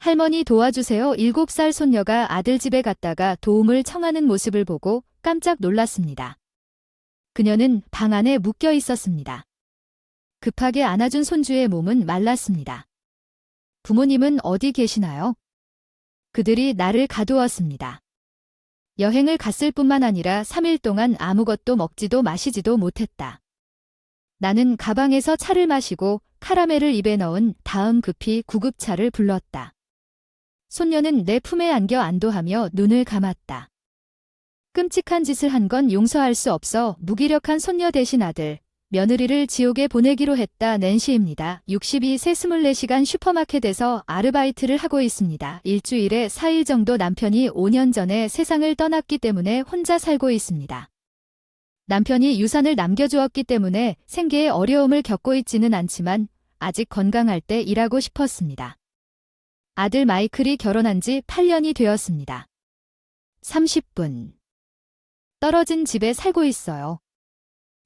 할머니 도와주세요. 7살 손녀가 아들 집에 갔다가 도움을 청하는 모습을 보고 깜짝 놀랐습니다. 그녀는 방 안에 묶여 있었습니다. 급하게 안아준 손주의 몸은 말랐습니다. 부모님은 어디 계시나요? 그들이 나를 가두었습니다. 여행을 갔을 뿐만 아니라 3일 동안 아무것도 먹지도 마시지도 못했다. 나는 가방에서 차를 마시고 카라멜을 입에 넣은 다음 급히 구급차를 불렀다. 손녀는 내 품에 안겨 안도하며 눈을 감았다. 끔찍한 짓을 한 건 용서할 수 없어 무기력한 손녀 대신 아들, 며느리를 지옥에 보내기로 했다. 낸시입니다. 62세 24시간 슈퍼마켓에서 아르바이트를 하고 있습니다. 일주일에 4일 정도 남편이 5년 전에 세상을 떠났기 때문에 혼자 살고 있습니다. 남편이 유산을 남겨주었기 때문에 생계에 어려움을 겪고 있지는 않지만 아직 건강할 때 일하고 싶었습니다. 아들 마이클이 결혼한 지 8년이 되었습니다. 30분. 떨어진 집에 살고 있어요.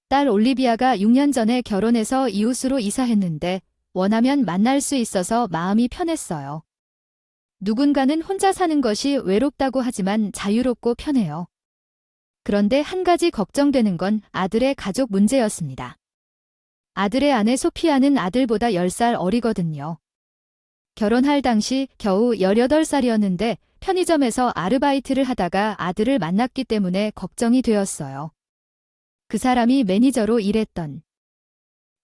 딸 올리비아가 6년 전에 결혼해서 이웃으로 이사했는데 원하면 만날 수 있어서 마음이 편했어요. 누군가는 혼자 사는 것이 외롭다고 하지만 자유롭고 편해요. 그런데 한 가지 걱정되는 건 아들의 가족 문제였습니다. 아들의 아내 소피아는 아들보다 10살 어리거든요. 결혼할 당시 겨우 18살이었는데 편의점에서 아르바이트를 하다가 아들을 만났기 때문에 걱정이 되었어요. 그 사람이 매니저로 일했던.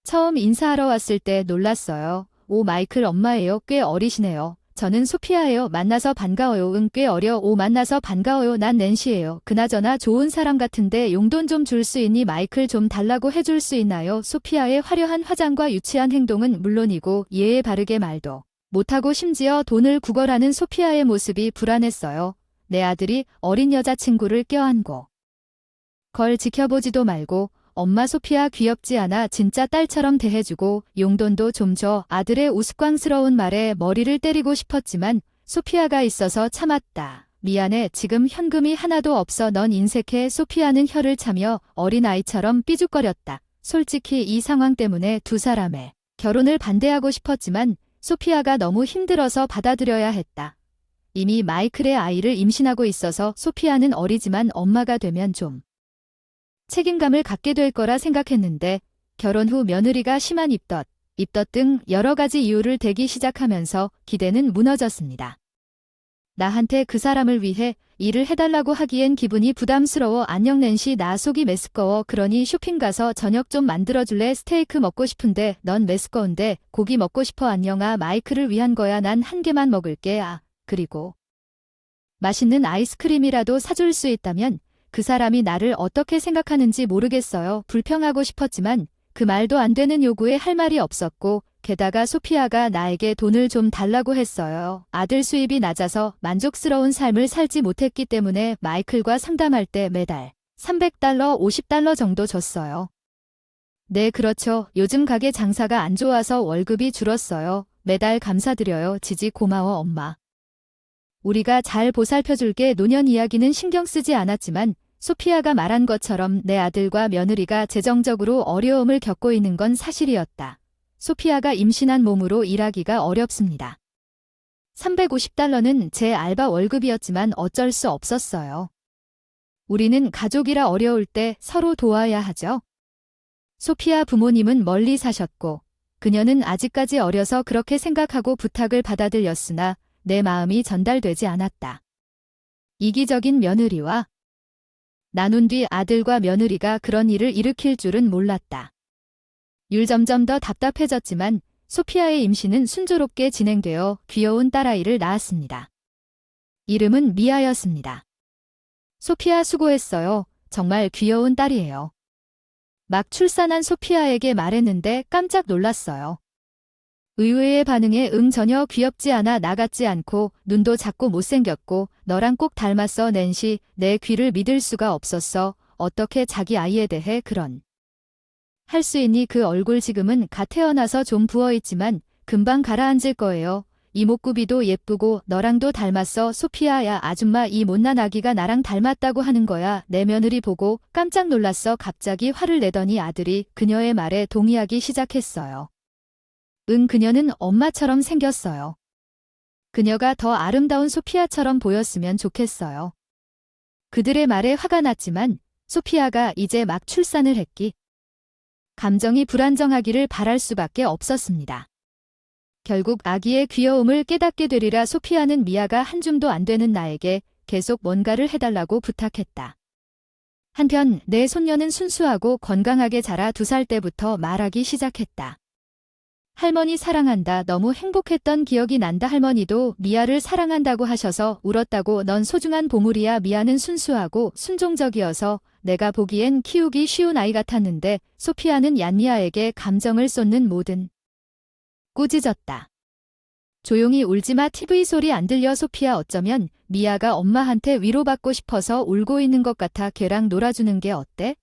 처음 인사하러 왔을 때 놀랐어요. 오, 마이클 엄마예요. 꽤 어리시네요. 저는 소피아예요. 만나서 반가워요. 응, 꽤 어려. 오, 만나서 반가워요. 난 낸시예요. 그나저나 좋은 사람 같은데 용돈 좀 줄 수 있니? 마이클 좀 달라고 해줄 수 있나요? 소피아의 화려한 화장과 유치한 행동은 물론이고 예의 바르게 말도 못하고 심지어 돈을 구걸하는 소피아의 모습이 불안했어요. 내 아들이 어린 여자친구를 껴안고 걸 지켜보지도 말고 엄마 소피아 귀엽지 않아? 진짜 딸처럼 대해주고 용돈도 좀 줘. 아들의 우스꽝스러운 말에 머리를 때리고 싶었지만 소피아가 있어서 참았다. 미안해. 지금 현금이 하나도 없어. 넌 인색해. 소피아는 혀를 차며 어린아이처럼 삐죽거렸다. 솔직히 이 상황 때문에 두 사람의 결혼을 반대하고 싶었지만 소피아가 너무 힘들어서 받아들여야 했다. 이미 마이클의 아이를 임신하고 있어서 소피아는 어리지만 엄마가 되면 좀 책임감을 갖게 될 거라 생각했는데 결혼 후 며느리가 심한 입덧 등 여러 가지 이유를 대기 시작하면서 기대는 무너졌습니다. 나한테 그 사람을 위해 일을 해달라고 하기엔 기분이 부담스러워. 안녕 낸시, 나 속이 메스꺼워. 그러니 쇼핑 가서 저녁 좀 만들어줄래? 스테이크 먹고 싶은데 넌 메스꺼운데 고기 먹고 싶어. 안녕아, 마이클을 위한 거야. 난 한 개만 먹을게. 아, 그리고 맛있는 아이스크림이라도 사줄 수 있다면 그 사람이 나를 어떻게 생각하는지 모르겠어요. 불평하고 싶었지만 그 말도 안 되는 요구에 할 말이 없었고 게다가 소피아가 나에게 돈을 좀 달라고 했어요. 아들 수입이 낮아서 만족스러운 삶을 살지 못했기 때문에 마이클과 상담할 때 매달 $300, $50 정도 줬어요. 네, 그렇죠. 요즘 가게 장사가 안 좋아서 월급이 줄었어요. 매달 감사드려요. 지지 고마워 엄마. 우리가 잘 보살펴줄게. 노년 이야기는 신경 쓰지 않았지만 소피아가 말한 것처럼 내 아들과 며느리가 재정적으로 어려움을 겪고 있는 건 사실이었다. 소피아가 임신한 몸으로 일하기가 어렵습니다. $350는 제 알바 월급이었지만 어쩔 수 없었어요. 우리는 가족이라 어려울 때 서로 도와야 하죠. 소피아 부모님은 멀리 사셨고 그녀는 아직까지 어려서 그렇게 생각하고 부탁을 받아들였으나 내 마음이 전달되지 않았다. 이기적인 며느리와 나눈 뒤 아들과 며느리가 그런 일을 일으킬 줄은 몰랐다. 점점 더 답답해졌지만 소피아의 임신은 순조롭게 진행되어 귀여운 딸아이를 낳았습니다. 이름은 미아였습니다. 소피아 수고했어요. 정말 귀여운 딸이에요. 막 출산한 소피아에게 말했는데 깜짝 놀랐어요. 의외의 반응에 전혀 귀엽지 않아. 나 같지 않고 눈도 작고 못생겼고 너랑 꼭 닮았어. 낸시, 내 귀를 믿을 수가 없었어. 어떻게 자기 아이에 대해 그런 할 수 있니? 그 얼굴 지금은 갓 태어나서 좀 부어있지만 금방 가라앉을 거예요. 이목구비도 예쁘고 너랑도 닮았어. 소피아야, 아줌마 이 못난 아기가 나랑 닮았다고 하는 거야. 내 며느리 보고 깜짝 놀랐어. 갑자기 화를 내더니 아들이 그녀의 말에 동의하기 시작했어요. 그녀는 엄마처럼 생겼어요. 그녀가 더 아름다운 소피아처럼 보였으면 좋겠어요. 그들의 말에 화가 났지만 소피아가 이제 막 출산을 했기 감정이 불안정하기를 바랄 수밖에 없었습니다. 결국 아기의 귀여움을 깨닫게 되리라 소피아는 미아가 한 줌도 안 되는 나에게 계속 뭔가를 해달라고 부탁했다. 한편 내 손녀는 순수하고 건강하게 자라 2살 때부터 말하기 시작했다. 할머니 사랑한다. 너무 행복했던 기억이 난다. 할머니도 미아를 사랑한다고 하셔서 울었다고. 넌 소중한 보물이야. 미아는 순수하고 순종적이어서 내가 보기엔 키우기 쉬운 아이 같았는데 소피아는 얀미아에게 감정을 쏟는 모든 꾸짖었다. 조용히 울지마. TV 소리 안 들려. 소피아 어쩌면 미아가 엄마한테 위로받고 싶어서 울고 있는 것 같아. 걔랑 놀아주는 게 어때?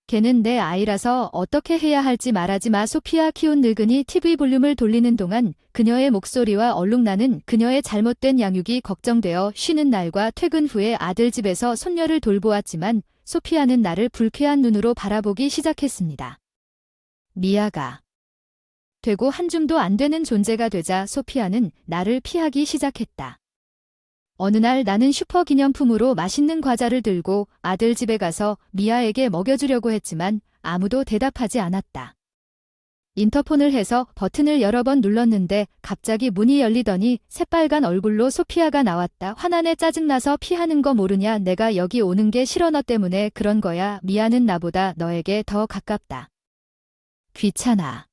걔는 내 아이라서 어떻게 해야 할지 말하지 마. 소피아 키운 늙은이 TV 볼륨을 돌리는 동안 그녀의 목소리와 얼룩나는 그녀의 잘못된 양육이 걱정되어 쉬는 날과 퇴근 후에 아들 집에서 손녀를 돌보았지만 소피아는 나를 불쾌한 눈으로 바라보기 시작했습니다. 미아가 되고 한 줌도 안 되는 존재가 되자 소피아는 나를 피하기 시작했다. 어느 날 나는 슈퍼 기념품으로 맛있는 과자를 들고 아들 집에 가서 미아에게 먹여주려고 했지만 아무도 대답하지 않았다. 인터폰을 해서 버튼을 여러 번 눌렀는데 갑자기 문이 열리더니 새빨간 얼굴로 소피아가 나왔다. 화나네. 짜증나서 피하는 거 모르냐. 내가 여기 오는 게 싫어. 너 때문에 그런 거야. 미아는 나보다 너에게 더 가깝다. 귀찮아.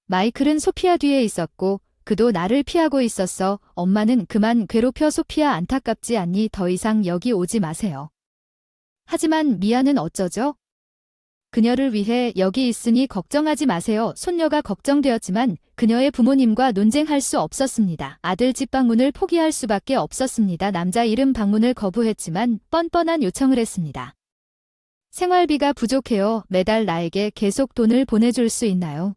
마이클은 소피아 뒤에 있었고 그도 나를 피하고 있었어. 엄마는 그만 괴롭혀. 소피아 안타깝지 않니? 더 이상 여기 오지 마세요. 하지만 미아는 어쩌죠? 그녀를 위해 여기 있으니 걱정하지 마세요. 손녀가 걱정되었지만 그녀의 부모님과 논쟁할 수 없었습니다. 아들 집 방문을 포기할 수밖에 없었습니다. 남자 이름 방문을 거부했지만 뻔뻔한 요청을 했습니다. 생활비가 부족해요. 매달 나에게 계속 돈을 보내줄 수 있나요?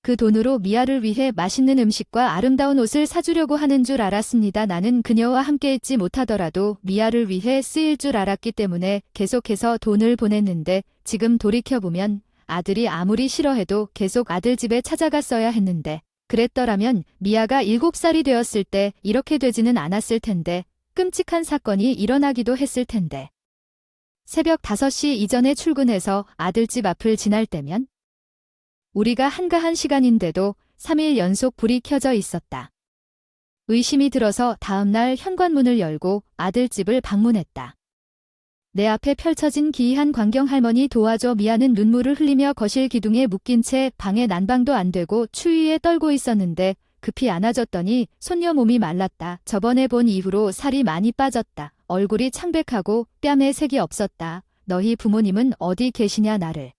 그 돈으로 미아를 위해 맛있는 음식과 아름다운 옷을 사주려고 하는 줄 알았습니다. 나는 그녀와 함께 있지 못하더라도 미아를 위해 쓰일 줄 알았기 때문에 계속해서 돈을 보냈는데 지금 돌이켜보면 아들이 아무리 싫어해도 계속 아들 집에 찾아갔어야 했는데 그랬더라면 미아가 7살이 되었을 때 이렇게 되지는 않았을 텐데 끔찍한 사건이 일어나기도 했을 텐데 새벽 5시 이전에 출근해서 아들 집 앞을 지날 때면 우리가 한가한 시간인데도 3일 연속 불이 켜져 있었다. 의심이 들어서 다음날 현관문을 열고 아들 집을 방문했다. 내 앞에 펼쳐진 기이한 광경. 할머니 도와줘. 미아는 눈물을 흘리며 거실 기둥에 묶인 채 방에 난방도 안 되고 추위에 떨고 있었는데 급히 안아줬더니 손녀 몸이 말랐다. 저번에 본 이후로 살이 많이 빠졌다. 얼굴이 창백하고 뺨에 색이 없었다. 너희 부모님은 어디 계시냐? 나를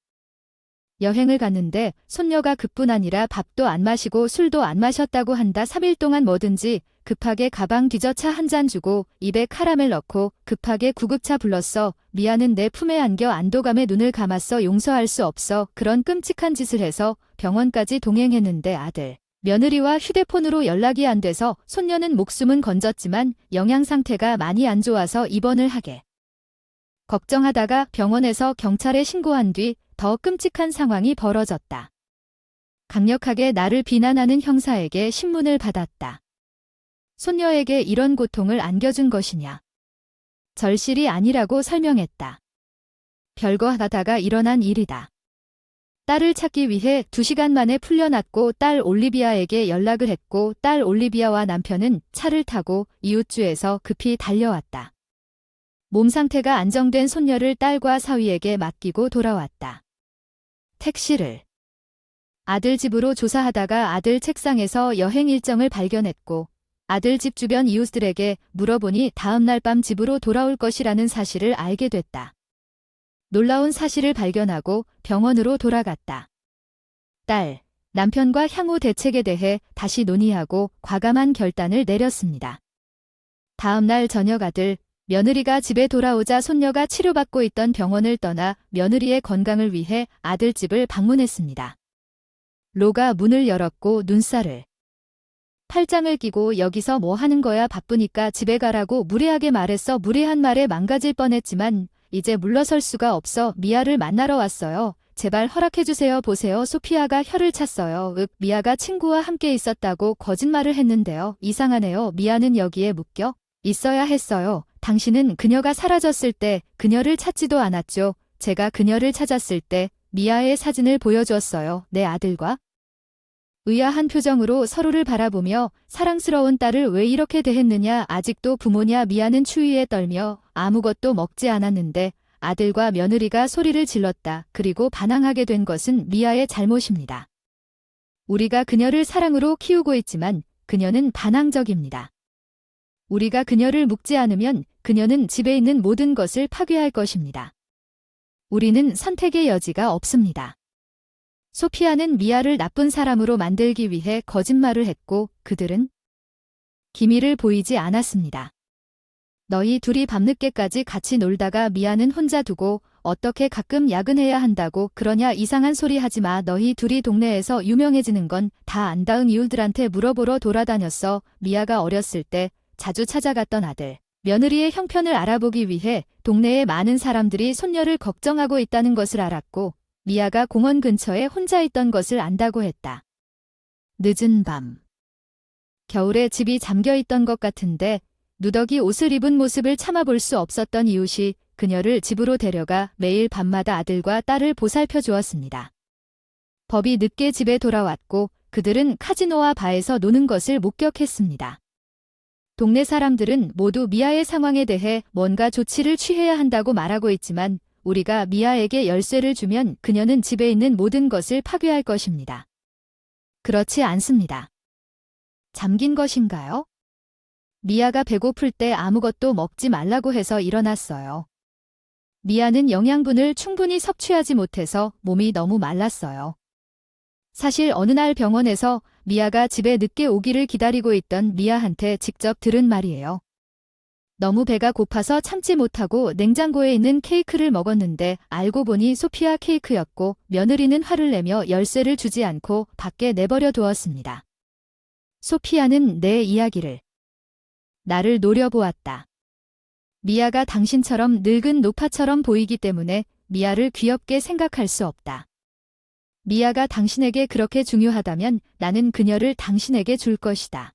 여행을 갔는데 손녀가 그뿐 아니라 밥도 안 마시고 술도 안 마셨다고 한다. 3일 동안 뭐든지 급하게 가방 뒤져 차 한 잔 주고 입에 카라멜 넣고 급하게 구급차 불렀어. 미아는 내 품에 안겨 안도감에 눈을 감았어. 용서할 수 없어. 그런 끔찍한 짓을 해서 병원까지 동행했는데 아들 며느리와 휴대폰으로 연락이 안 돼서 손녀는 목숨은 건졌지만 영양 상태가 많이 안 좋아서 입원을 하게 걱정하다가 병원에서 경찰에 신고한 뒤 더 끔찍한 상황이 벌어졌다. 강력하게 나를 비난하는 형사에게 신문을 받았다. 손녀에게 이런 고통을 안겨준 것이냐? 절실이 아니라고 설명했다. 별거 하다가 일어난 일이다. 딸을 찾기 위해 2시간 만에 풀려났고 딸 올리비아에게 연락을 했고 딸 올리비아와 남편은 차를 타고 이웃주에서 급히 달려왔다. 몸 상태가 안정된 손녀를 딸과 사위에게 맡기고 돌아왔다. 택시를 아들 집으로 조사하다가 아들 책상에서 여행 일정을 발견했고 아들 집 주변 이웃들에게 물어보니 다음 날 밤 집으로 돌아올 것이라는 사실을 알게 됐다. 놀라운 사실을 발견하고 병원으로 돌아갔다. 딸, 남편과 향후 대책에 대해 다시 논의하고 과감한 결단을 내렸습니다. 다음 날 저녁 아들, 며느리가 집에 돌아오자 손녀가 치료받고 있던 병원을 떠나 며느리의 건강을 위해 아들 집을 방문했습니다. 로가 문을 열었고 눈살을 팔짱을 끼고 여기서 뭐 하는 거야? 바쁘니까 집에 가라고 무례하게 말했어. 무례한 말에 망가질 뻔했지만 이제 물러설 수가 없어. 미아를 만나러 왔어요. 제발 허락해주세요. 보세요. 소피아가 혀를 찼어요. 미아가 친구와 함께 있었다고 거짓말을 했는데요. 이상하네요. 미아는 여기에 묶여 있어야 했어요. 당신은 그녀가 사라졌을 때 그녀를 찾지도 않았죠. 제가 그녀를 찾았을 때 미아의 사진을 보여주었어요. 내 아들과 의아한 표정으로 서로를 바라보며 사랑스러운 딸을 왜 이렇게 대했느냐, 아직도 부모냐. 미아는 추위에 떨며 아무것도 먹지 않았는데 아들과 며느리가 소리를 질렀다. 그리고 반항하게 된 것은 미아의 잘못입니다. 우리가 그녀를 사랑으로 키우고 있지만 그녀는 반항적입니다. 우리가 그녀를 묶지 않으면 그녀는 집에 있는 모든 것을 파괴할 것입니다. 우리는 선택의 여지가 없습니다. 소피아는 미아를 나쁜 사람으로 만들기 위해 거짓말을 했고 그들은 기미를 보이지 않았습니다. 너희 둘이 밤늦게까지 같이 놀다가 미아는 혼자 두고 어떻게 가끔 야근해야 한다고 그러냐. 이상한 소리 하지 마. 너희 둘이 동네에서 유명해지는 건 다 안다은 이웃들한테 물어보러 돌아다녔어. 미아가 어렸을 때 자주 찾아갔던 아들, 며느리의 형편을 알아보기 위해 동네의 많은 사람들이 손녀를 걱정하고 있다는 것을 알았고 미아가 공원 근처에 혼자 있던 것을 안다고 했다. 늦은 밤. 겨울에 집이 잠겨 있던 것 같은데 누더기 옷을 입은 모습을 참아볼 수 없었던 이웃이 그녀를 집으로 데려가 매일 밤마다 아들과 딸을 보살펴 주었습니다. 법이 늦게 집에 돌아왔고 그들은 카지노와 바에서 노는 것을 목격했습니다. 동네 사람들은 모두 미아의 상황에 대해 뭔가 조치를 취해야 한다고 말하고 있지만 우리가 미아에게 열쇠를 주면 그녀는 집에 있는 모든 것을 파괴할 것입니다. 그렇지 않습니다. 잠긴 것인가요? 미아가 배고플 때 아무것도 먹지 말라고 해서 일어났어요. 미아는 영양분을 충분히 섭취하지 못해서 몸이 너무 말랐어요. 사실 어느 날 병원에서 미아가 집에 늦게 오기를 기다리고 있던 미아한테 직접 들은 말이에요. 너무 배가 고파서 참지 못하고 냉장고에 있는 케이크를 먹었는데 알고 보니 소피아 케이크였고 며느리는 화를 내며 열쇠를 주지 않고 밖에 내버려 두었습니다. 소피아는 내 이야기를 나를 노려보았다. 미아가 당신처럼 늙은 노파처럼 보이기 때문에 미아를 귀엽게 생각할 수 없다. 미아가 당신에게 그렇게 중요하다면 나는 그녀를 당신에게 줄 것이다.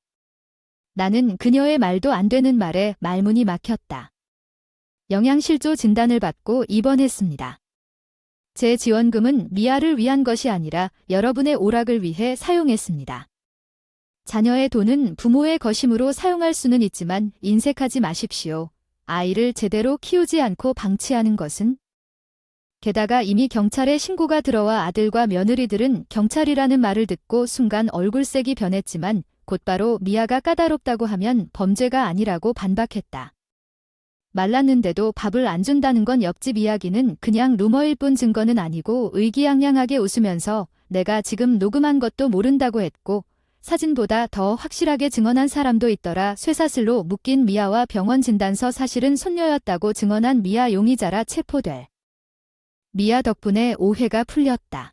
나는 그녀의 말도 안 되는 말에 말문이 막혔다. 영양실조 진단을 받고 입원했습니다. 제 지원금은 미아를 위한 것이 아니라 여러분의 오락을 위해 사용했습니다. 자녀의 돈은 부모의 거심으로 사용할 수는 있지만 인색하지 마십시오. 아이를 제대로 키우지 않고 방치하는 것은? 게다가 이미 경찰에 신고가 들어와 아들과 며느리들은 경찰이라는 말을 듣고 순간 얼굴색이 변했지만 곧바로 미아가 까다롭다고 하면 범죄가 아니라고 반박했다. 말랐는데도 밥을 안 준다는 건 옆집 이야기는 그냥 루머일 뿐 증거는 아니고 의기양양하게 웃으면서 내가 지금 녹음한 것도 모른다고 했고 사진보다 더 확실하게 증언한 사람도 있더라. 쇠사슬로 묶인 미아와 병원 진단서 사실은 손녀였다고 증언한 미아 용의자라 체포될. 미아 덕분에 오해가 풀렸다.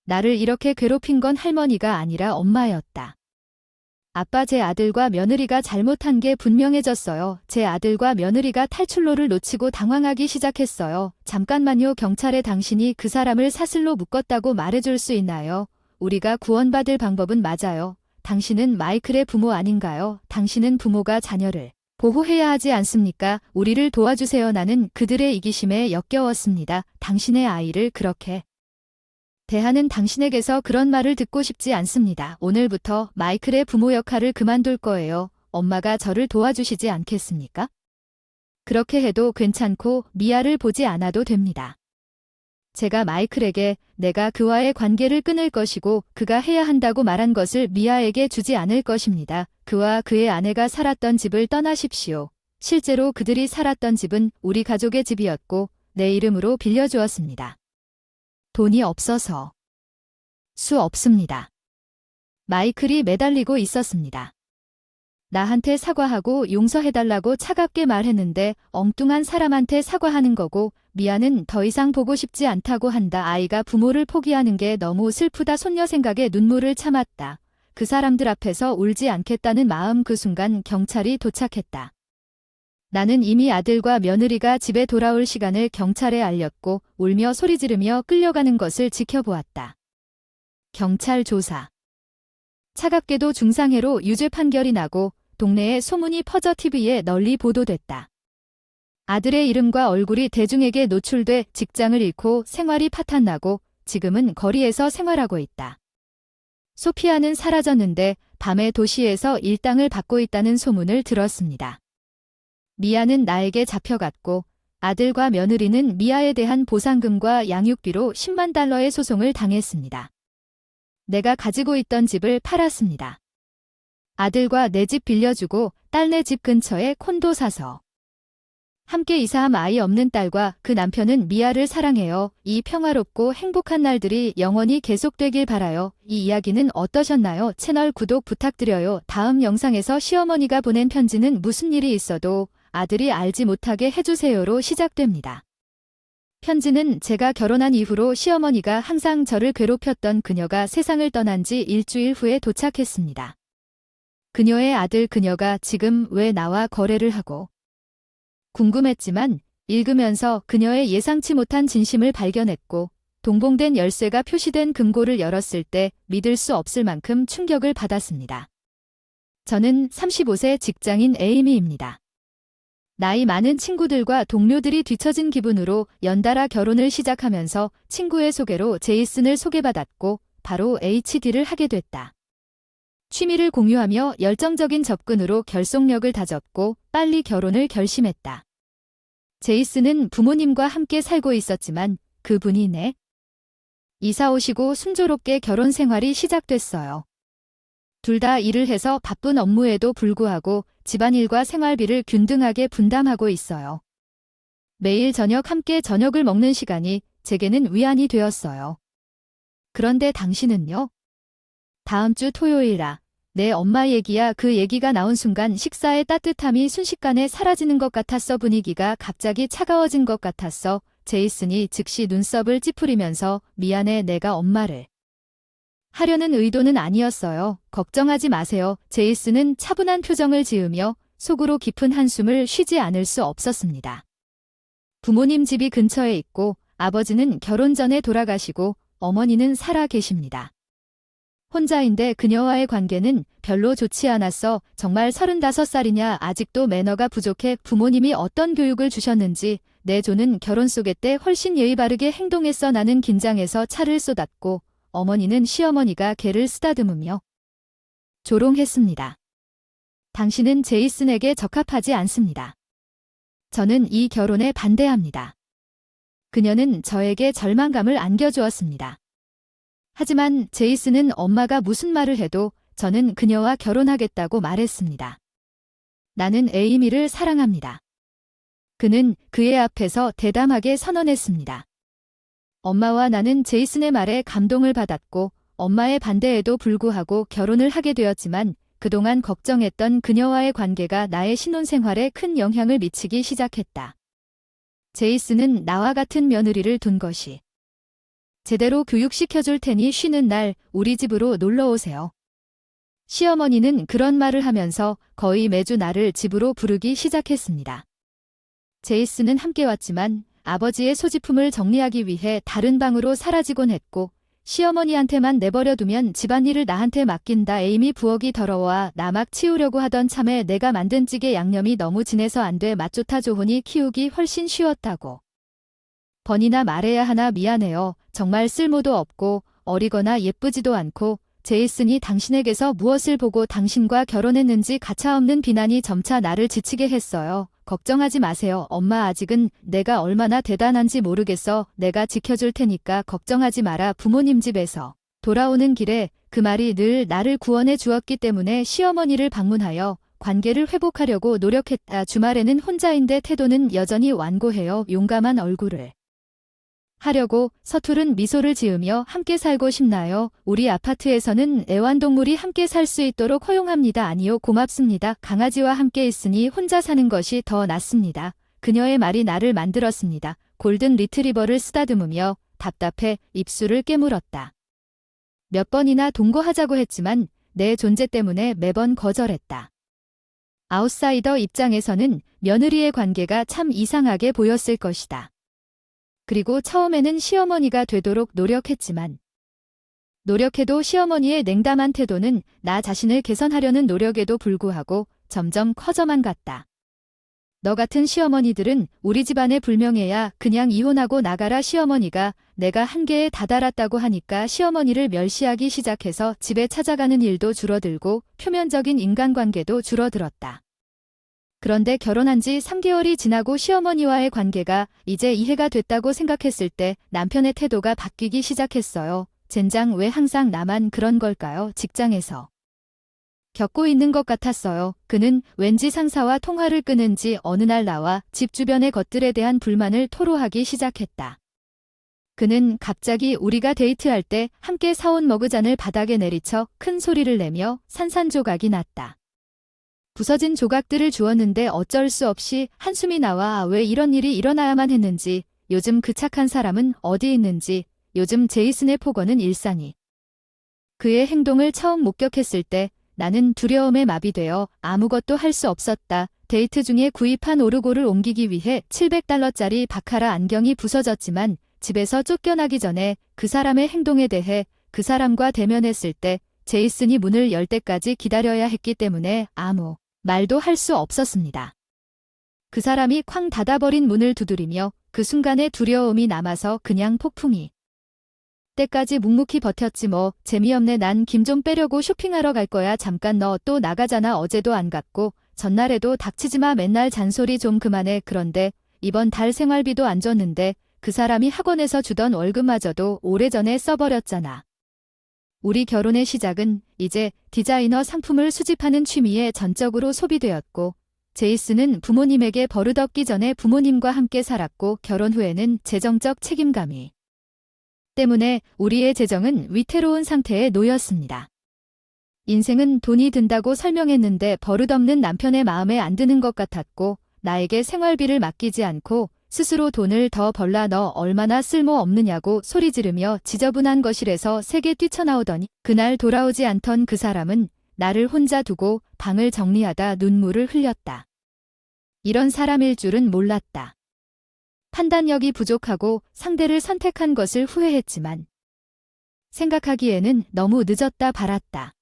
나를 이렇게 괴롭힌 건 할머니가 아니라 엄마였다. 아빠, 제 아들과 며느리가 잘못한 게 분명해졌어요. 제 아들과 며느리가 탈출로를 놓치고 당황하기 시작했어요. 잠깐만요. 경찰에 당신이 그 사람을 사슬로 묶었다고 말해줄 수 있나요? 우리가 구원받을 방법은 맞아요. 당신은 마이클의 부모 아닌가요? 당신은 부모가 자녀를 보호해야 하지 않습니까? 우리를 도와주세요. 나는 그들의 이기심에 역겨웠습니다. 당신의 아이를 그렇게 대하는 당신에게서 그런 말을 듣고 싶지 않습니다. 오늘부터 마이클의 부모 역할을 그만둘 거예요. 엄마가 저를 도와주시지 않겠습니까? 그렇게 해도 괜찮고 미아를 보지 않아도 됩니다. 제가 마이클에게 내가 그와의 관계를 끊을 것이고 그가 해야 한다고 말한 것을 미아에게 주지 않을 것입니다. 그와 그의 아내가 살았던 집을 떠나십시오. 실제로 그들이 살았던 집은 우리 가족의 집이었고 내 이름으로 빌려주었습니다. 돈이 없어서 수 없습니다. 마이클이 매달리고 있었습니다. 나한테 사과하고 용서해달라고 차갑게 말했는데 엉뚱한 사람한테 사과하는 거고 미아는 더 이상 보고 싶지 않다고 한다. 아이가 부모를 포기하는 게 너무 슬프다. 손녀 생각에 눈물을 참았다. 그 사람들 앞에서 울지 않겠다는 마음. 그 순간 경찰이 도착했다. 나는 이미 아들과 며느리가 집에 돌아올 시간을 경찰에 알렸고 울며 소리 지르며 끌려가는 것을 지켜보았다. 경찰 조사. 차갑게도 중상해로 유죄 판결이 나고 동네에 소문이 퍼져 TV에 널리 보도됐다. 아들의 이름과 얼굴이 대중에게 노출돼 직장을 잃고 생활이 파탄나고 지금은 거리에서 생활하고 있다. 소피아는 사라졌는데 밤에 도시에서 일당을 받고 있다는 소문을 들었습니다. 미아는 나에게 잡혀갔고 아들과 며느리는 미아에 대한 보상금과 양육비로 10만 달러의 소송을 당했습니다. 내가 가지고 있던 집을 팔았습니다. 아들과 내 집 빌려주고 딸네 집 근처에 콘도 사서 함께 이사한 아이 없는 딸과 그 남편은 미아를 사랑해요. 이 평화롭고 행복한 날들이 영원히 계속되길 바라요. 이 이야기는 어떠셨나요? 채널 구독 부탁드려요. 다음 영상에서 시어머니가 보낸 편지는 무슨 일이 있어도 아들이 알지 못하게 해주세요로 시작됩니다. 편지는 제가 결혼한 이후로 시어머니가 항상 저를 괴롭혔던 그녀가 세상을 떠난 지 일주일 후에 도착했습니다. 그녀의 아들 그녀가 지금 왜 나와 거래를 하고 궁금했지만 읽으면서 그녀의 예상치 못한 진심을 발견했고 동봉된 열쇠가 표시된 금고를 열었을 때 믿을 수 없을 만큼 충격을 받았습니다. 저는 35세 직장인 에이미입니다. 나이 많은 친구들과 동료들이 뒤처진 기분으로 연달아 결혼을 시작하면서 친구의 소개로 제이슨을 소개받았고 바로 HD를 하게 됐다. 취미를 공유하며 열정적인 접근으로 결속력을 다졌고 빨리 결혼을 결심했다. 제이슨은 부모님과 함께 살고 있었지만 그분이 이사 오시고 순조롭게 결혼 생활이 시작됐어요. 둘 다 일을 해서 바쁜 업무에도 불구하고 집안일과 생활비를 균등하게 분담하고 있어요. 매일 저녁 함께 저녁을 먹는 시간이 제게는 위안이 되었어요. 그런데 당신은요? 다음 주 토요일아. 내 엄마 얘기야. 그 얘기가 나온 순간 식사의 따뜻함이 순식간에 사라지는 것 같았어. 분위기가 갑자기 차가워진 것 같았어. 제이슨이 즉시 눈썹을 찌푸리면서 미안해 내가 엄마를 하려는 의도는 아니었어요. 걱정하지 마세요. 제이슨은 차분한 표정을 지으며 속으로 깊은 한숨을 쉬지 않을 수 없었습니다. 부모님 집이 근처에 있고 아버지는 결혼 전에 돌아가시고 어머니는 살아 계십니다. 혼자인데 그녀와의 관계는 별로 좋지 않았어. 정말 35살이냐 아직도 매너가 부족해. 부모님이 어떤 교육을 주셨는지 내 조는 결혼 소개 때 훨씬 예의 바르게 행동했어. 나는 긴장해서 차를 쏟았고 어머니는 시어머니가 개를 쓰다듬으며 조롱했습니다. 당신은 제이슨에게 적합하지 않습니다. 저는 이 결혼에 반대합니다. 그녀는 저에게 절망감을 안겨주었습니다. 하지만 제이슨은 엄마가 무슨 말을 해도 저는 그녀와 결혼하겠다고 말했습니다. 나는 에이미를 사랑합니다. 그는 그의 앞에서 대담하게 선언했습니다. 엄마와 나는 제이슨의 말에 감동을 받았고 엄마의 반대에도 불구하고 결혼을 하게 되었지만 그동안 걱정했던 그녀와의 관계가 나의 신혼생활에 큰 영향을 미치기 시작했다. 제이슨은 나와 같은 며느리를 둔 것이 제대로 교육시켜줄 테니 쉬는 날 우리 집으로 놀러 오세요. 시어머니는 그런 말을 하면서 거의 매주 나를 집으로 부르기 시작했습니다. 제이슨은 함께 왔지만 아버지의 소지품을 정리하기 위해 다른 방으로 사라지곤 했고 시어머니한테만 내버려두면 집안일을 나한테 맡긴다. 에이미 부엌이 더러워 나 막 치우려고 하던 참에 내가 만든 찌개 양념이 너무 진해서 안 돼. 맛 좋다 좋으니 키우기 훨씬 쉬웠다고. 번이나 말해야 하나 미안해요. 정말 쓸모도 없고 어리거나 예쁘지도 않고 제이슨이 당신에게서 무엇을 보고 당신과 결혼했는지 가차없는 비난이 점차 나를 지치게 했어요. 걱정하지 마세요. 엄마 아직은 내가 얼마나 대단한지 모르겠어. 내가 지켜줄 테니까 걱정하지 마라. 부모님 집에서 돌아오는 길에 그 말이 늘 나를 구원해 주었기 때문에 시어머니를 방문하여 관계를 회복하려고 노력했다. 주말에는 혼자인데 태도는 여전히 완고해요. 용감한 얼굴을 하려고 서투른 미소를 지으며 함께 살고 싶나요? 우리 아파트에서는 애완동물이 함께 살 수 있도록 허용합니다. 아니요, 고맙습니다. 강아지와 함께 있으니 혼자 사는 것이 더 낫습니다. 그녀의 말이 나를 만들었습니다. 골든 리트리버를 쓰다듬으며 답답해 입술을 깨물었다. 몇 번이나 동거하자고 했지만 내 존재 때문에 매번 거절했다. 아웃사이더 입장에서는 며느리의 관계가 참 이상하게 보였을 것이다. 그리고 처음에는 시어머니가 되도록 노력했지만 노력해도 시어머니의 냉담한 태도는 나 자신을 개선하려는 노력에도 불구하고 점점 커져만 갔다. 너 같은 시어머니들은 우리 집안에 불명예야 그냥 이혼하고 나가라. 시어머니가 내가 한계에 다다랐다고 하니까 시어머니를 멸시하기 시작해서 집에 찾아가는 일도 줄어들고 표면적인 인간관계도 줄어들었다. 그런데 결혼한 지 3개월이 지나고 시어머니와의 관계가 이제 이해가 됐다고 생각했을 때 남편의 태도가 바뀌기 시작했어요. 젠장 왜 항상 나만 그런 걸까요? 직장에서 겪고 있는 것 같았어요. 그는 왠지 상사와 통화를 끊은지 어느 날 나와 집 주변의 것들에 대한 불만을 토로하기 시작했다. 그는 갑자기 우리가 데이트할 때 함께 사온 머그잔을 바닥에 내리쳐 큰 소리를 내며 산산조각이 났다. 부서진 조각들을 주었는데 어쩔 수 없이 한숨이 나와 왜 이런 일이 일어나야만 했는지, 요즘 그 착한 사람은 어디 있는지, 요즘 제이슨의 폭언은 일상이. 그의 행동을 처음 목격했을 때 나는 두려움에 마비되어 아무것도 할 수 없었다. 데이트 중에 구입한 오르골을 옮기기 위해 $700짜리 바카라 안경이 부서졌지만 집에서 쫓겨나기 전에 그 사람의 행동에 대해 그 사람과 대면했을 때 제이슨이 문을 열 때까지 기다려야 했기 때문에 아무 말도 할 수 없었습니다. 그 사람이 쾅 닫아버린 문을 두드리며 그 순간의 두려움이 남아서 그냥 폭풍이. 때까지 묵묵히 버텼지 뭐. 재미없네. 난 김 좀 빼려고 쇼핑하러 갈 거야. 잠깐 너 또 나가잖아. 어제도 안 갔고 전날에도 닥치지마. 맨날 잔소리 좀 그만해. 그런데 이번 달 생활비도 안 줬는데 그 사람이 학원에서 주던 월급마저도 오래전에 써버렸잖아. 우리 결혼의 시작은 이제 디자이너 상품을 수집하는 취미에 전적으로 소비되었고 제이슨은 부모님에게 버릇없기 전에 부모님과 함께 살았고 결혼 후에는 재정적 책임감이 때문에 우리의 재정은 위태로운 상태에 놓였습니다. 인생은 돈이 든다고 설명했는데 버릇없는 남편의 마음에 안 드는 것 같았고 나에게 생활비를 맡기지 않고 스스로 돈을 더 벌라 너 얼마나 쓸모없느냐고 소리 지르며 지저분한 거실에서 세게 뛰쳐나오더니 그날 돌아오지 않던 그 사람은 나를 혼자 두고 방을 정리하다 눈물을 흘렸다. 이런 사람일 줄은 몰랐다. 판단력이 부족하고 상대를 선택한 것을 후회했지만 생각하기에는 너무 늦었다 바랐다.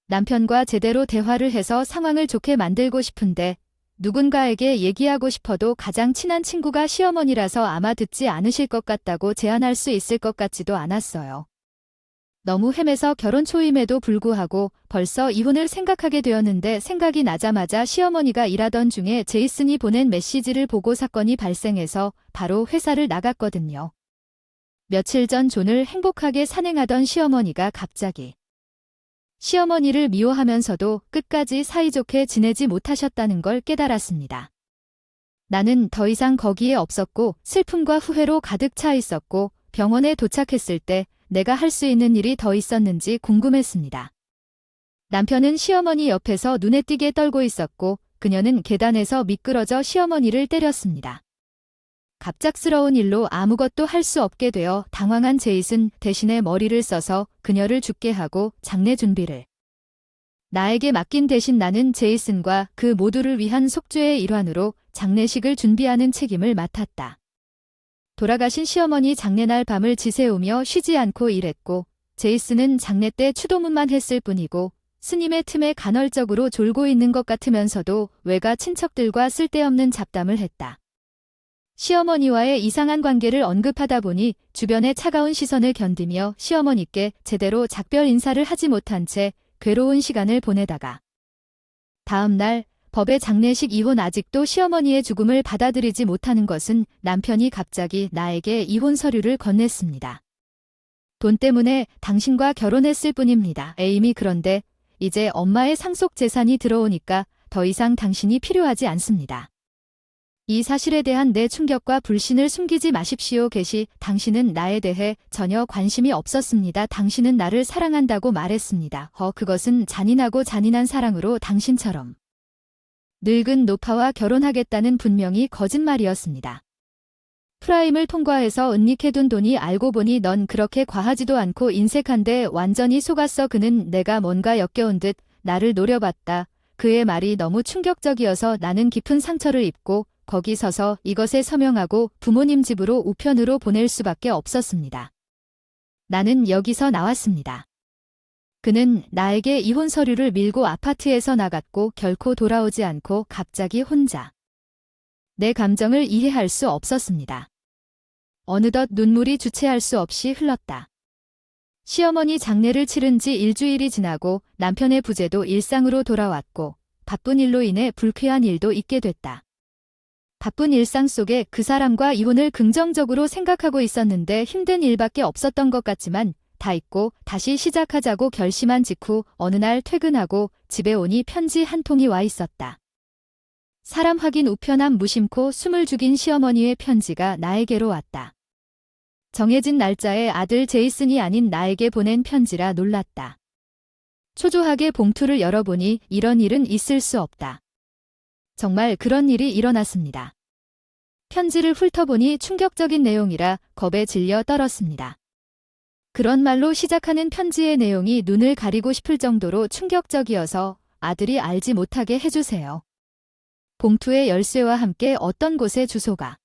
남편과 제대로 대화를 해서 상황을 좋게 만들고 싶은데 누군가에게 얘기하고 싶어도 가장 친한 친구가 시어머니라서 아마 듣지 않으실 것 같다고 제안할 수 있을 것 같지도 않았어요. 너무 헤매서 결혼 초임에도 불구하고 벌써 이혼을 생각하게 되었는데 생각이 나자마자 시어머니가 일하던 중에 제이슨이 보낸 메시지를 보고 사건이 발생해서 바로 회사를 나갔거든요. 며칠 전 존을 행복하게 산행하던 시어머니가 갑자기 시어머니를 미워하면서도 끝까지 사이좋게 지내지 못하셨다는 걸 깨달았습니다. 나는 더 이상 거기에 없었고 슬픔과 후회로 가득 차 있었고 병원에 도착했을 때 내가 할 수 있는 일이 더 있었는지 궁금했습니다. 남편은 시어머니 옆에서 눈에 띄게 떨고 있었고 그녀는 계단에서 미끄러져 시어머니를 때렸습니다. 갑작스러운 일로 아무것도 할 수 없게 되어 당황한 제이슨 대신에 머리를 써서 그녀를 죽게 하고 장례 준비를 나에게 맡긴 대신 나는 제이슨과 그 모두를 위한 속죄의 일환으로 장례식을 준비하는 책임을 맡았다. 돌아가신 시어머니 장례날 밤을 지새우며 쉬지 않고 일했고 제이슨은 장례 때 추도문만 했을 뿐이고 스님의 틈에 간헐적으로 졸고 있는 것 같으면서도 외가 친척들과 쓸데없는 잡담을 했다. 시어머니와의 이상한 관계를 언급하다 보니 주변의 차가운 시선을 견디며 시어머니께 제대로 작별 인사를 하지 못한 채 괴로운 시간을 보내다가 다음 날 법의 장례식 이혼 아직도 시어머니의 죽음을 받아들이지 못하는 것은 남편이 갑자기 나에게 이혼 서류를 건넸습니다. 돈 때문에 당신과 결혼했을 뿐입니다. 에이미 그런데 이제 엄마의 상속 재산이 들어오니까 더 이상 당신이 필요하지 않습니다. 이 사실에 대한 내 충격과 불신을 숨기지 마십시오. 게시 당신은 나에 대해 전혀 관심이 없었습니다. 당신은 나를 사랑한다고 말했습니다. 그것은 잔인하고 잔인한 사랑으로 당신처럼 늙은 노파와 결혼하겠다는 분명히 거짓말이었습니다. 프라임을 통과해서 은닉해둔 돈이 알고 보니 넌 그렇게 과하지도 않고 인색한데 완전히 속았어. 그는 내가 뭔가 역겨운 듯 나를 노려봤다. 그의 말이 너무 충격적이어서 나는 깊은 상처를 입고 거기 서서 이것에 서명하고 부모님 집으로 우편으로 보낼 수밖에 없었습니다. 나는 여기서 나왔습니다. 그는 나에게 이혼 서류를 밀고 아파트에서 나갔고 결코 돌아오지 않고 갑자기 혼자. 내 감정을 이해할 수 없었습니다. 어느덧 눈물이 주체할 수 없이 흘렀다. 시어머니 장례를 치른 지 일주일이 지나고 남편의 부재도 일상으로 돌아왔고 바쁜 일로 인해 불쾌한 일도 있게 됐다. 바쁜 일상 속에 그 사람과 이혼을 긍정적으로 생각하고 있었는데 힘든 일밖에 없었던 것 같지만 다 잊고 다시 시작하자고 결심한 직후 어느 날 퇴근하고 집에 오니 편지 한 통이 와 있었다. 사람 확인 우편함 무심코 숨을 죽인 시어머니의 편지가 나에게로 왔다. 정해진 날짜에 아들 제이슨이 아닌 나에게 보낸 편지라 놀랐다. 초조하게 봉투를 열어보니 이런 일은 있을 수 없다. 정말 그런 일이 일어났습니다. 편지를 훑어보니 충격적인 내용이라 겁에 질려 떨었습니다. 그런 말로 시작하는 편지의 내용이 눈을 가리고 싶을 정도로 충격적이어서 아들이 알지 못하게 해주세요. 봉투의 열쇠와 함께 어떤 곳에 주소가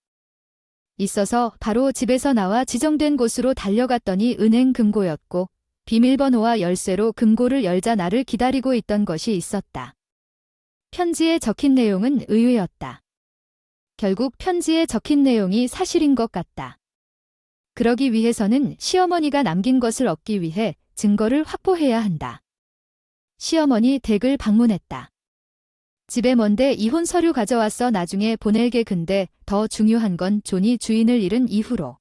있어서 바로 집에서 나와 지정된 곳으로 달려갔더니 은행 금고였고 비밀번호와 열쇠로 금고를 열자 나를 기다리고 있던 것이 있었다. 편지에 적힌 내용은 의외였다. 결국 편지에 적힌 내용이 사실인 것 같다. 그러기 위해서는 시어머니가 남긴 것을 얻기 위해 증거를 확보해야 한다. 시어머니 댁을 방문했다. 집에 먼데 이혼 서류 가져왔어 나중에 보낼게 근데 더 중요한 건 존이 주인을 잃은 이후로.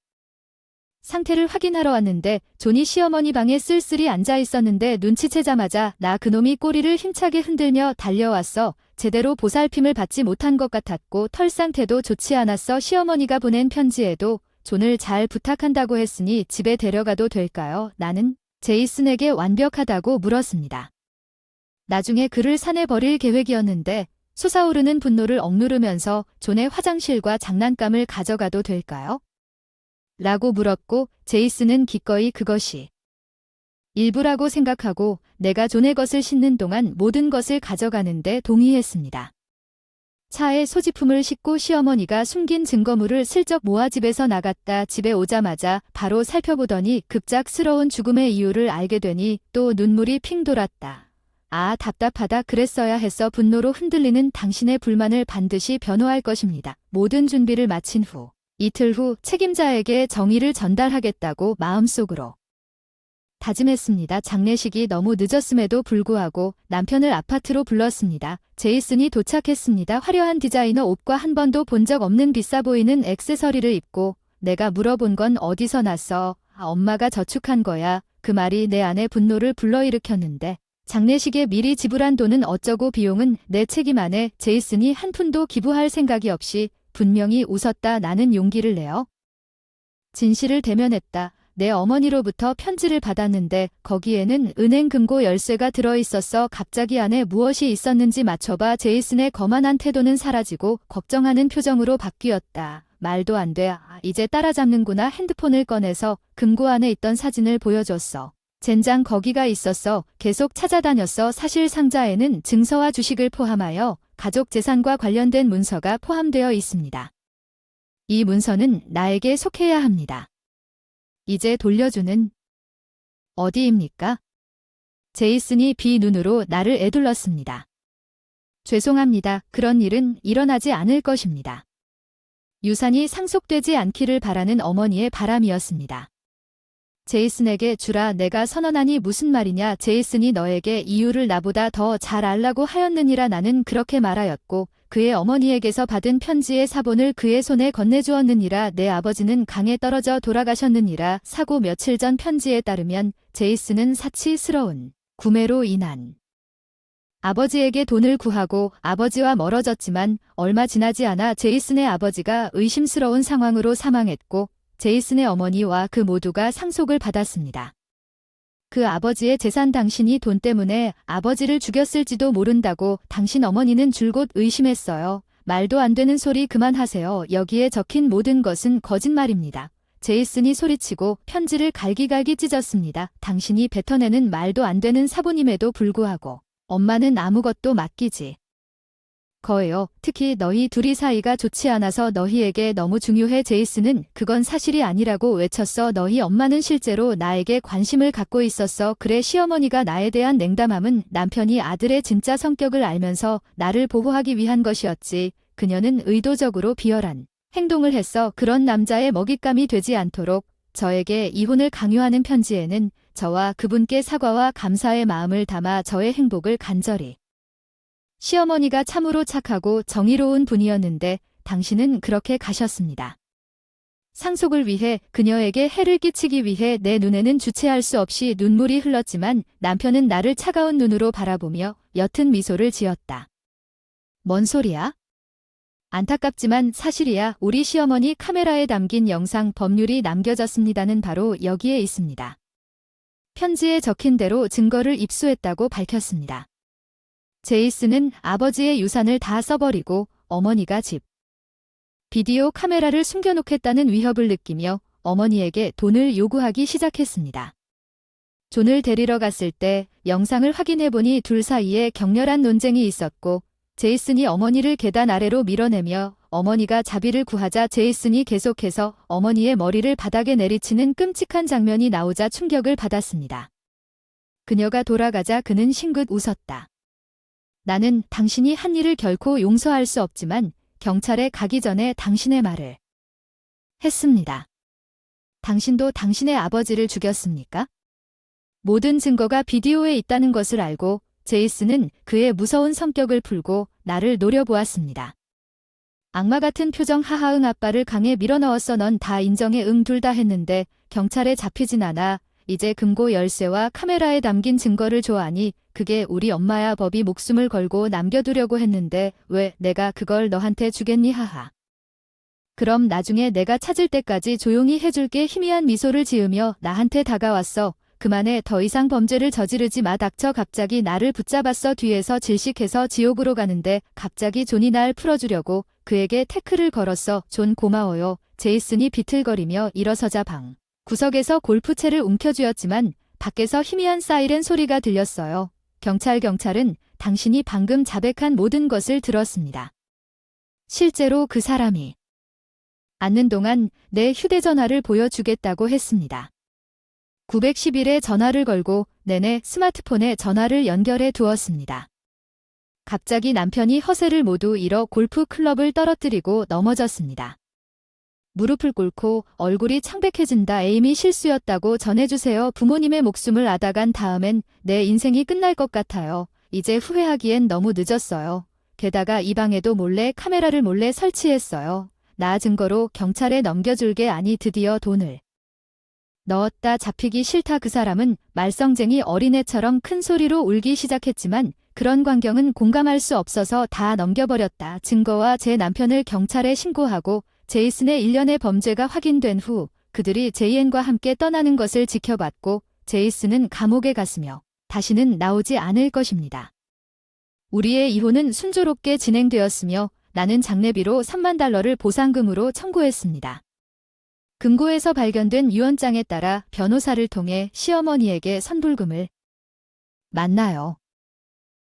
상태를 확인하러 왔는데 존이 시어머니 방에 쓸쓸히 앉아 있었는데 눈치채자마자 나 그놈이 꼬리를 힘차게 흔들며 달려왔어. 제대로 보살핌을 받지 못한 것 같았고 털 상태도 좋지 않았어. 시어머니가 보낸 편지에도 존을 잘 부탁한다고 했으니 집에 데려가도 될까요? 나는 제이슨에게 완벽하다고 물었습니다. 나중에 그를 산에 버릴 계획이었는데 솟아오르는 분노를 억누르면서 존의 화장실과 장난감을 가져가도 될까요? 라고 물었고 제이슨은 기꺼이 그것이 일부라고 생각하고 내가 존의 것을 싣는 동안 모든 것을 가져가는데 동의했습니다. 차에 소지품을 싣고 시어머니가 숨긴 증거물을 슬쩍 모아 집에서 나갔다. 집에 오자마자 바로 살펴보더니 급작스러운 죽음의 이유를 알게 되니 또 눈물이 핑 돌았다. 아, 답답하다 그랬어야 했어. 분노로 흔들리는 당신의 불만을 반드시 변호할 것입니다. 모든 준비를 마친 후 이틀 후 책임자에게 정의를 전달하겠다고 마음속으로 다짐했습니다. 장례식이 너무 늦었음에도 불구하고 남편을 아파트로 불렀습니다. 제이슨이 도착했습니다. 화려한 디자이너 옷과 한 번도 본 적 없는 비싸 보이는 액세서리를 입고 내가 물어본 건 어디서 났어? 엄마가 저축한 거야. 그 말이 내 안에 분노를 불러일으켰는데 장례식에 미리 지불한 돈은 어쩌고 비용은 내 책임 안에 제이슨이 한 푼도 기부할 생각이 없이 분명히 웃었다. 나는 용기를 내어 진실을 대면했다. 내 어머니로부터 편지를 받았는데 거기에는 은행 금고 열쇠가 들어있었어. 갑자기 안에 무엇이 있었는지 맞춰봐. 제이슨의 거만한 태도는 사라지고 걱정하는 표정으로 바뀌었다. 말도 안 돼. 이제 따라잡는구나. 핸드폰을 꺼내서 금고 안에 있던 사진을 보여줬어. 젠장 거기가 있었어. 계속 찾아다녔어. 사실 상자에는 증서와 주식을 포함하여 가족 재산과 관련된 문서가 포함되어 있습니다. 이 문서는 나에게 속해야 합니다. 이제 돌려주는 어디입니까? 제이슨이 비눈으로 나를 에둘렀습니다. 죄송합니다. 그런 일은 일어나지 않을 것입니다. 유산이 상속되지 않기를 바라는 어머니의 바람이었습니다. 제이슨에게 주라. 내가 선언하니 무슨 말이냐. 제이슨이 너에게 이유를 나보다 더 잘 알라고 하였느니라. 나는 그렇게 말하였고 그의 어머니에게서 받은 편지의 사본을 그의 손에 건네주었느니라. 내 아버지는 강에 떨어져 돌아가셨느니라. 사고 며칠 전 편지에 따르면 제이슨은 사치스러운 구매로 인한 아버지에게 돈을 구하고 아버지와 멀어졌지만 얼마 지나지 않아 제이슨의 아버지가 의심스러운 상황으로 사망했고 제이슨의 어머니와 그 모두가 상속을 받았습니다. 그 아버지의 재산 당신이 돈 때문에 아버지를 죽였을지도 모른다고 당신 어머니는 줄곧 의심했어요. 말도 안 되는 소리 그만하세요. 여기에 적힌 모든 것은 거짓말입니다. 제이슨이 소리치고 편지를 갈기갈기 찢었습니다. 당신이 뱉어내는 말도 안 되는 사본임에도 불구하고 엄마는 아무것도 맡기지 거예요. 특히 너희 둘이 사이가 좋지 않아서 너희에게 너무 중요해. 제이슨은 그건 사실이 아니라고 외쳤어. 너희 엄마는 실제로 나에게 관심을 갖고 있었어. 그래, 시어머니가 나에 대한 냉담함은 남편이 아들의 진짜 성격을 알면서 나를 보호하기 위한 것이었지. 그녀는 의도적으로 비열한 행동을 했어. 그런 남자의 먹잇감이 되지 않도록 저에게 이혼을 강요하는 편지에는 저와 그분께 사과와 감사의 마음을 담아 저의 행복을 간절히 시어머니가 참으로 착하고 정의로운 분이었는데 당신은 그렇게 가셨습니다. 상속을 위해 그녀에게 해를 끼치기 위해 내 눈에는 주체할 수 없이 눈물이 흘렀지만 남편은 나를 차가운 눈으로 바라보며 옅은 미소를 지었다. 뭔 소리야? 안타깝지만 사실이야. 우리 시어머니 카메라에 담긴 영상 법률이 남겨졌습니다는 바로 여기에 있습니다. 편지에 적힌 대로 증거를 입수했다고 밝혔습니다. 제이슨은 아버지의 유산을 다 써버리고 어머니가 집 비디오 카메라를 숨겨놓겠다는 위협을 느끼며 어머니에게 돈을 요구하기 시작했습니다. 존을 데리러 갔을 때 영상을 확인해보니 둘 사이에 격렬한 논쟁이 있었고 제이슨이 어머니를 계단 아래로 밀어내며 어머니가 자비를 구하자 제이슨이 계속해서 어머니의 머리를 바닥에 내리치는 끔찍한 장면이 나오자 충격을 받았습니다. 그녀가 돌아가자 그는 싱긋 웃었다. 나는 당신이 한 일을 결코 용서할 수 없지만 경찰에 가기 전에 당신의 말을 했습니다. 당신도 당신의 아버지를 죽였습니까? 모든 증거가 비디오에 있다는 것을 알고 제이슨은 그의 무서운 성격을 풀고 나를 노려보았습니다. 악마 같은 표정. 하하응. 아빠를 강에 밀어넣었어. 넌 다 인정해. 응. 둘 다 했는데 경찰에 잡히진 않아. 이제 금고 열쇠와 카메라에 담긴 증거를 줘. 아니, 그게 우리 엄마야. 법이 목숨을 걸고 남겨두려고 했는데 왜 내가 그걸 너한테 주겠니? 하하. 그럼 나중에 내가 찾을 때까지 조용히 해줄게. 희미한 미소를 지으며 나한테 다가왔어. 그만해. 더 이상 범죄를 저지르지 마. 닥쳐. 갑자기 나를 붙잡았어. 뒤에서 질식해서 지옥으로 가는데 갑자기 존이 날 풀어주려고 그에게 태클을 걸었어. 존 고마워요. 제이슨이 비틀거리며 일어서자 방 구석에서 골프채를 움켜쥐었지만 밖에서 희미한 사이렌 소리가 들렸어요. 경찰은 당신이 방금 자백한 모든 것을 들었습니다. 실제로 그 사람이 앉는 동안 내 휴대전화를 보여주겠다고 했습니다. 911에 전화를 걸고 내내 스마트폰에 전화를 연결해 두었습니다. 갑자기 남편이 허세를 모두 잃어 골프 클럽을 떨어뜨리고 넘어졌습니다. 무릎을 꿇고 얼굴이 창백해진다. 에임이 실수였다고 전해주세요. 부모님의 목숨을 앗아간 다음엔 내 인생이 끝날 것 같아요. 이제 후회하기엔 너무 늦었어요. 게다가 이 방에도 몰래 카메라를 몰래 설치했어요. 나 증거로 경찰에 넘겨줄게. 아니, 드디어 돈을 넣었다. 잡히기 싫다. 그 사람은 말썽쟁이 어린애처럼 큰 소리로 울기 시작했지만 그런 광경은 공감할 수 없어서 다 넘겨버렸다. 증거와 제 남편을 경찰에 신고하고 제이슨의 일련의 범죄가 확인된 후 그들이 제이앤과 함께 떠나는 것을 지켜봤고 제이슨은 감옥에 갔으며 다시는 나오지 않을 것입니다. 우리의 이혼은 순조롭게 진행되었으며 나는 장례비로 $30,000를 보상금으로 청구했습니다. 금고에서 발견된 유언장에 따라 변호사를 통해 시어머니에게 선불금을 만나요.